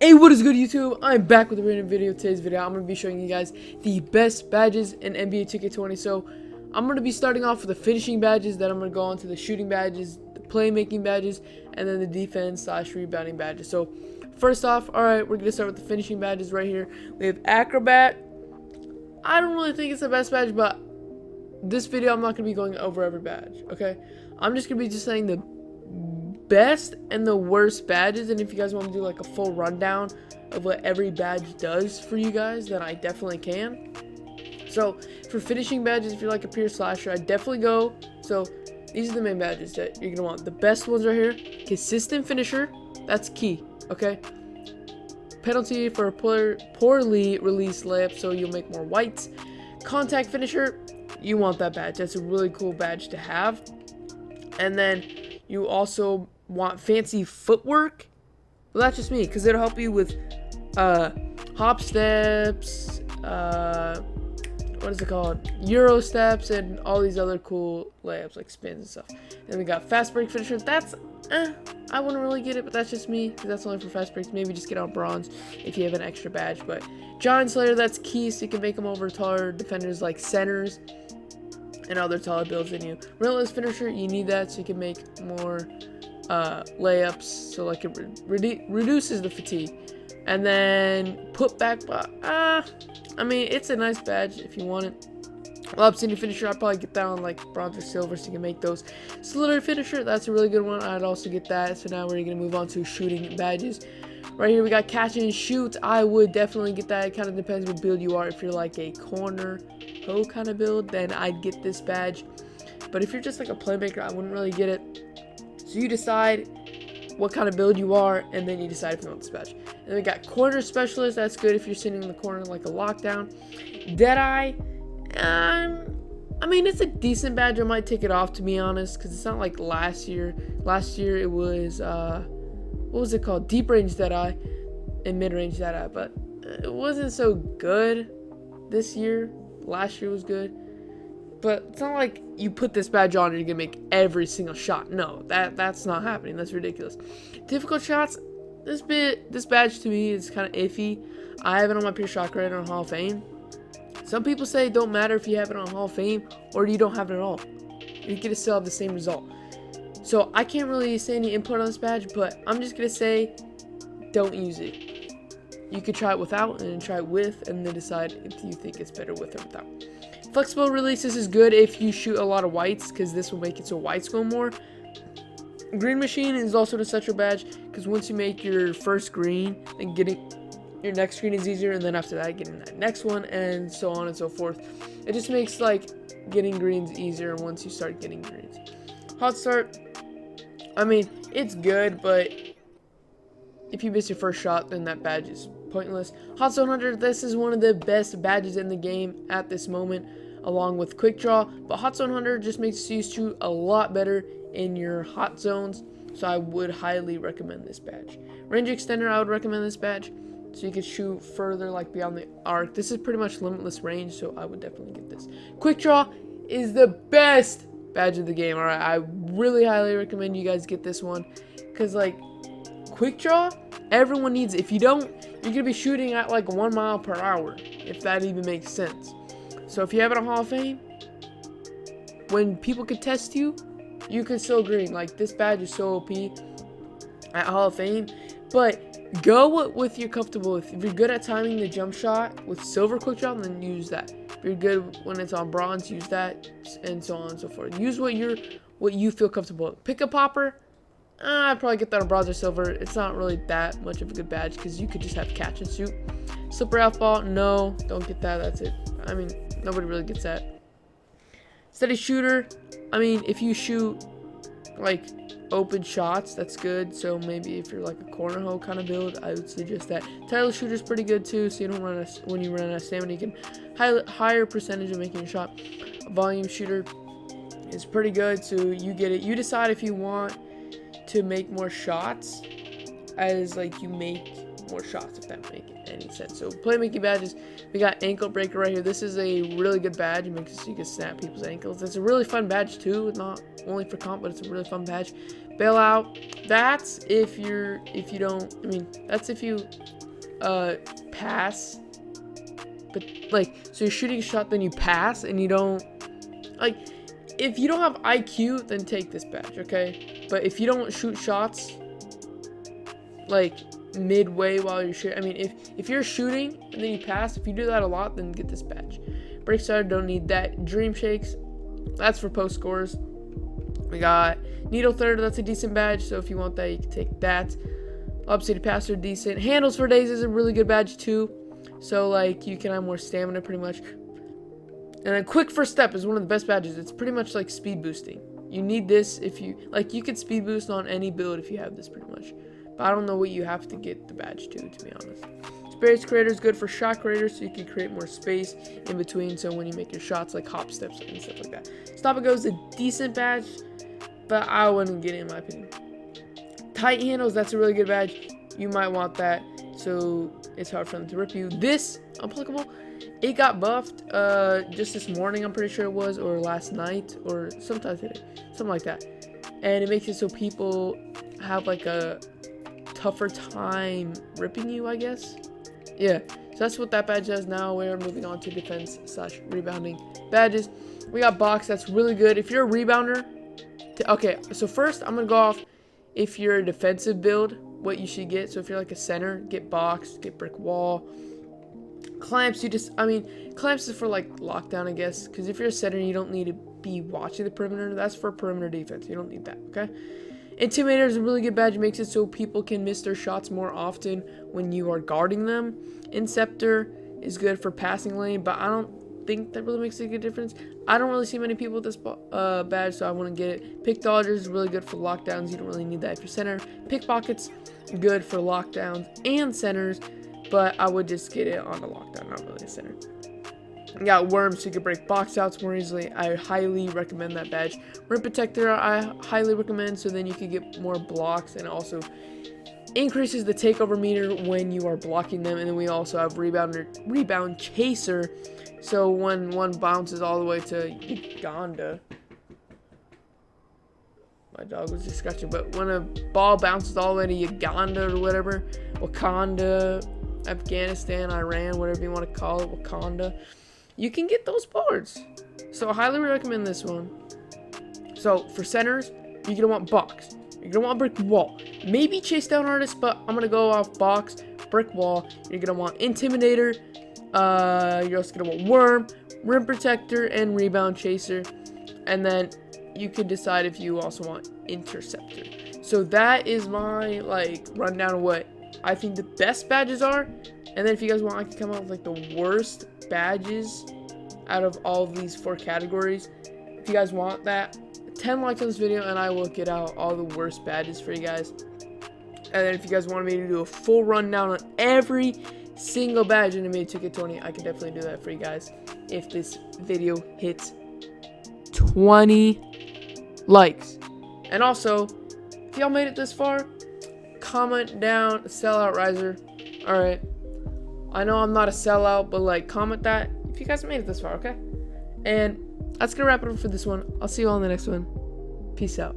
Hey, what is good, YouTube? I'm back with a random video. Today's video, I'm going to be showing you guys the best badges in NBA 2K20. So, I'm going to be starting off with the finishing badges, then I'm going to go on to the shooting badges, the playmaking badges, and then the defense/rebounding badges. So, first off, alright, we're going to start with the finishing badges right here. We have Acrobat. I don't really think it's the best badge, but this video, I'm not going to be going over every badge, okay? I'm just going to be just saying the best and the worst badges, and if you guys want to do like a full rundown of what every badge does for you guys, then I definitely can. So for finishing badges, if you're like a pure slasher, I definitely go. So these are the main badges that you're gonna want. The best ones right here: consistent finisher, that's key, okay? Penalty for a poorly released layup, so you'll make more whites. Contact finisher, you want that badge. That's a really cool badge to have. And then you also want fancy footwork. Well, that's just me, because it'll help you with hop steps, what is it called, Euro steps, and all these other cool layups like spins and stuff. Then we got fast break finisher. That's I wouldn't really get it, but that's just me, because that's only for fast breaks. Maybe just get on bronze if you have an extra badge. But Giant Slayer, that's key, so you can make them over taller defenders like centers and other taller builds than you. Relentless finisher, you need that so you can make more layups, so like it reduces the fatigue. And then put back, I mean, it's a nice badge if you want it. Obsidian finisher, I'd probably get that on like bronze or silver, so you can make those. Slither finisher, that's a really good one. I'd also get that. So now we're gonna move on to shooting badges. Right here we got catch and shoot. I would definitely get that. It kind of depends what build you are. If you're like a corner hoe kind of build, then I'd get this badge. But if you're just like a playmaker, I wouldn't really get it. So you decide what kind of build you are, and then you decide if you want this badge. And then we got corner specialist. That's good if you're sitting in the corner like a lockdown. Deadeye, I mean, it's a decent badge. I might take it off, to be honest, because it's not like last year. Last year it was what was it called? Deep range Deadeye and mid range Deadeye, but it wasn't so good this year. Last year was good. But it's not like you put this badge on and you're gonna make every single shot. No, that's not happening. That's ridiculous. Difficult shots. This badge to me is kind of iffy. I have it on my pure shot creator on Hall of Fame. Some people say it don't matter if you have it on Hall of Fame or you don't have it at all. You're gonna still have the same result. So I can't really say any input on this badge, but I'm just gonna say don't use it. You could try it without and then try it with, and then decide if you think it's better with or without. Flexible release, this is good if you shoot a lot of whites, because this will make it so whites go more. Green machine is also an essential badge, because once you make your first green, then getting your next green is easier, and then after that getting that next one, and so on and so forth. It just makes like getting greens easier once you start getting greens. Hot start, I mean, it's good, but if you miss your first shot, then that badge is pointless. Hot Zone Hunter, this is one of the best badges in the game at this moment, along with Quick Draw. But Hot Zone Hunter just makes you shoot a lot better in your hot zones, so I would highly recommend this badge. Range Extender, I would recommend this badge, so you can shoot further, like beyond the arc. This is pretty much limitless range, so I would definitely get this. Quick Draw is the best badge of the game. Alright, I really highly recommend you guys get this one, because like Quick Draw, everyone needs it. If you don't, you're gonna be shooting at like 1 mile per hour, if that even makes sense. So if you have it on Hall of Fame, when people could test you, you can still green. Like, this badge is so OP at Hall of Fame. But go with you're comfortable with. If you're good at timing the jump shot with silver quick draw, then use that. If you're good when it's on bronze, use that, and so on and so forth. Use what you feel comfortable with. Pick a popper. I'd probably get that on bronze or silver. It's not really that much of a good badge, because you could just have catch and shoot. Slippery off ball, no, don't get that. That's it. I mean, nobody really gets that. Steady shooter, I mean, if you shoot like open shots, that's good. So maybe if you're like a corner hoe kind of build, I would suggest that. Tireless shooter is pretty good too, so you don't run when you run out of stamina, you can higher percentage of making a shot. A volume shooter is pretty good, so you get it. You decide if you want to make more shots as like you make more shots, if that makes any sense. So playmaking badges, we got ankle breaker right here. This is a really good badge. It makes it so you can snap people's ankles. It's a really fun badge too, not only for comp, but it's a really fun badge. Bailout, that's if you don't, I mean, that's if you pass, but like, so you're shooting a shot, then you pass, and you don't, like, if you don't have IQ, then take this badge, okay? But if you don't shoot shots, like, midway while you're shooting, I mean, if you're shooting, and then you pass, if you do that a lot, then get this badge. Break starter, don't need that. Dream shakes, that's for post scores. We got needle third, that's a decent badge, so if you want that, you can take that. Lob city passer, decent. Handles for days is a really good badge too, so like you can have more stamina pretty much. And then quick first step is one of the best badges. It's pretty much like speed boosting. You need this if you like, you could speed boost on any build if you have this pretty much, but I don't know what you have to get the badge to be honest. Space creator is good for shot creators, so you can create more space in between, so when you make your shots, like hop steps and stuff like that. Stop and go is a decent badge, but I wouldn't get it in my opinion. Tight handles, that's a really good badge. You might want that, so it's hard for them to rip you. This, applicable, it got buffed just this morning, I'm pretty sure it was, or last night, or sometime today, something like that. And it makes it so people have like a tougher time ripping you, I guess. Yeah, so that's what that badge does. Now we're moving on to defense / rebounding badges. We got box, that's really good. If you're a rebounder, okay, so first I'm gonna go off if you're a defensive build, what you should get. So if you're like a center, get box, get brick wall. Clamps, clamps is for like lockdown, I guess, because if you're a center, you don't need to be watching the perimeter. That's for perimeter defense. You don't need that, okay? Intimidator is a really good badge. It makes it so people can miss their shots more often when you are guarding them. Inceptor is good for passing lane, but I don't think that really makes a good difference. I don't really see many people with this badge, so I wouldn't get it. Pick dodgers is really good for lockdowns. You don't really need that if you're center. Pickpockets, good for lockdowns and centers, but I would just get it on the lockdown, not really a center. You got worms, so you can break box outs more easily. I highly recommend that badge. Rim protector, I highly recommend, so then you can get more blocks, and also increases the takeover meter when you are blocking them. And then we also have rebound chaser, so when one bounces all the way to Uganda, my dog was just scratching, but when a ball bounces all the way to Uganda or whatever, Wakanda, Afghanistan, Iran, whatever you want to call it, Wakanda, you can get those boards. So I highly recommend this one. So for centers, you're gonna want box, you're gonna want brick wall, maybe chase down artist, but I'm gonna go off box, brick wall. You're gonna want intimidator, you're also gonna want worm, rim protector, and rebound chaser, and then you can decide if you also want interceptor. So that is my like rundown of what I think the best badges are. And then if you guys want, I can come up with like the worst badges out of all of these 4 categories. If you guys want that, 10 likes on this video and I will get out all the worst badges for you guys. And then if you guys want me to do a full rundown on every single badge in NBA2K20, I can definitely do that for you guys if this video hits 20 likes. And also, if y'all made it this far, comment down sellout riser. Alright, I know I'm not a sellout, but like comment that if you guys made it this far, okay? And that's gonna wrap it up for this one. I'll see you all in the next one. Peace out.